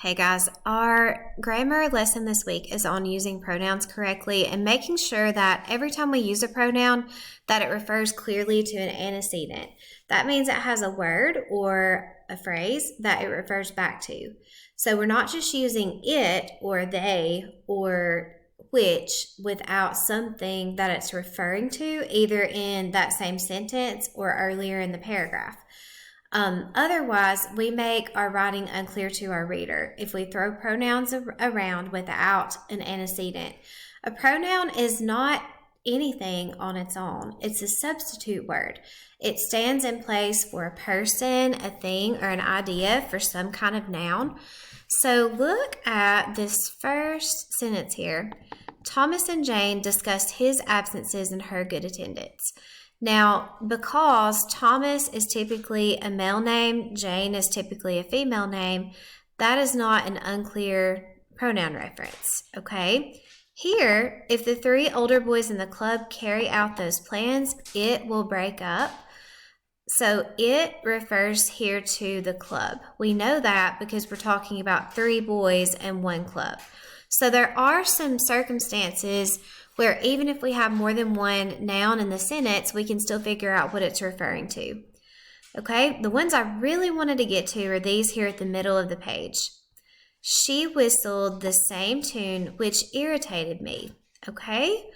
Hey guys, our grammar lesson this week is on using pronouns correctly and making sure that every time we use a pronoun that it refers clearly to an antecedent. That means it has a word or a phrase that it refers back to. So we're not just using it or they or which without something that it's referring to either in that same sentence or earlier in the paragraph. Otherwise, we make our writing unclear to our reader if we throw pronouns around without an antecedent. A pronoun is not anything on its own. It's a substitute word. It stands in place for a person, a thing, or an idea for some kind of noun. So look at this first sentence here. Thomas and Jane discussed his absences and her good attendance. Now, because Thomas is typically a male name, Jane is typically a female name, that is not an unclear pronoun reference, okay? Here, if the three older boys in the club carry out those plans, it will break up. So it refers here to the club. We know that because we're talking about three boys and one club. So there are some circumstances where even if we have more than one noun in the sentence, we can still figure out what it's referring to. Okay, the ones I really wanted to get to are these here at the middle of the page. She whistled the same tune which irritated me. Okay,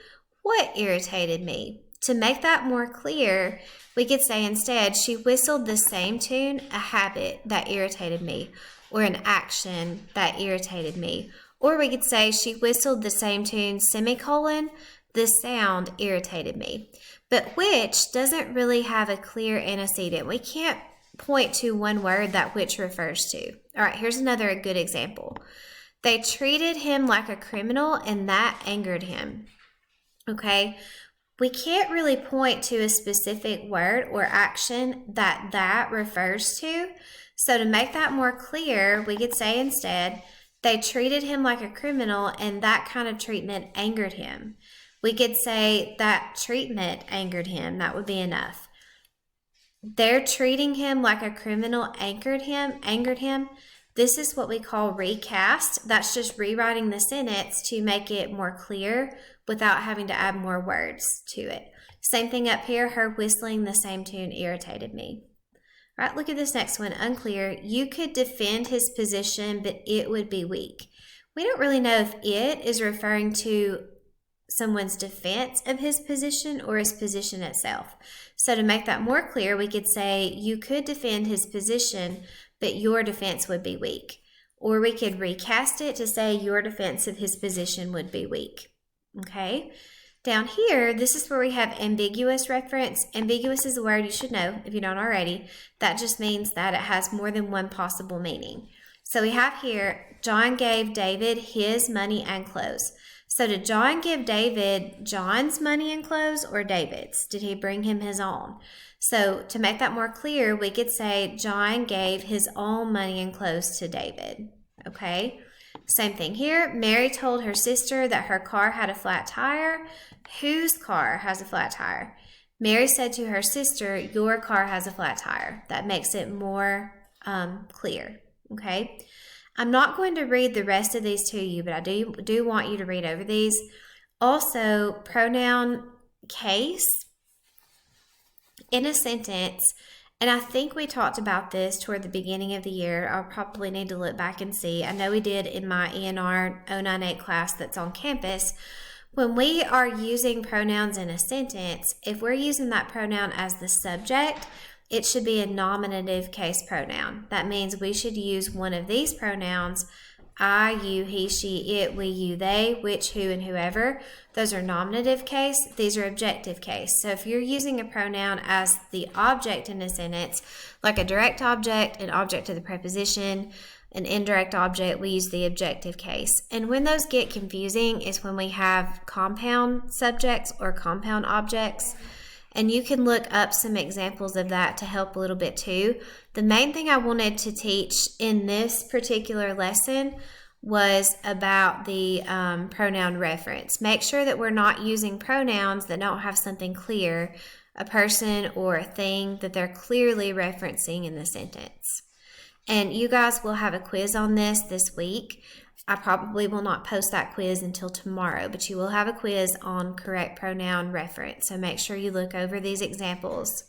what irritated me? To make that more clear, we could say instead, she whistled the same tune, a habit that irritated me, or an action that irritated me. Or we could say she whistled the same tune, semicolon, the sound irritated me. But which doesn't really have a clear antecedent. We can't point to one word that which refers to. All right, here's another good example. They treated him like a criminal and that angered him. Okay, we can't really point to a specific word or action that refers to. So to make that more clear, we could say instead, they treated him like a criminal and that kind of treatment angered him. We could say that treatment angered him. That would be enough. They're treating him like a criminal angered him. This is what we call recast. That's just rewriting the sentence to make it more clear without having to add more words to it. Same thing up here, her whistling the same tune irritated me. All right, look at this next one, unclear. You could defend his position, but it would be weak. We don't really know if it is referring to someone's defense of his position or his position itself. So to make that more clear, we could say you could defend his position, but your defense would be weak. Or we could recast it to say your defense of his position would be weak. Okay? Down here, this is where we have ambiguous reference. Ambiguous is a word you should know if you don't already. That just means that it has more than one possible meaning. So we have here, John gave David his money and clothes. So did John give David John's money and clothes or David's? Did he bring him his own? So to make that more clear, we could say John gave his own money and clothes to David. Okay? Same thing here. Mary told her sister that her car had a flat tire. Whose car has a flat tire? Mary said to her sister, your car has a flat tire. That makes it more clear. Okay? I'm not going to read the rest of these to you, but I do want you to read over these. Also, pronoun case in a sentence. And I think we talked about this toward the beginning of the year. I'll probably need to look back and see. I know we did in my ENR 098 class that's on campus. When we are using pronouns in a sentence, if we're using that pronoun as the subject, it should be a nominative case pronoun. That means we should use one of these pronouns, I, you, he, she, it, we, you, they, which, who, and whoever. Those are nominative case. These are objective case. So if you're using a pronoun as the object in a sentence, like a direct object, an object of the preposition, an indirect object, we use the objective case. And when those get confusing is when we have compound subjects or compound objects. And you can look up some examples of that to help a little bit too. The main thing I wanted to teach in this particular lesson was about the pronoun reference. Make sure that we're not using pronouns that don't have something clear, a person or a thing that they're clearly referencing in the sentence. And you guys will have a quiz on this week. I probably will not post that quiz until tomorrow, but you will have a quiz on correct pronoun reference. So make sure you look over these examples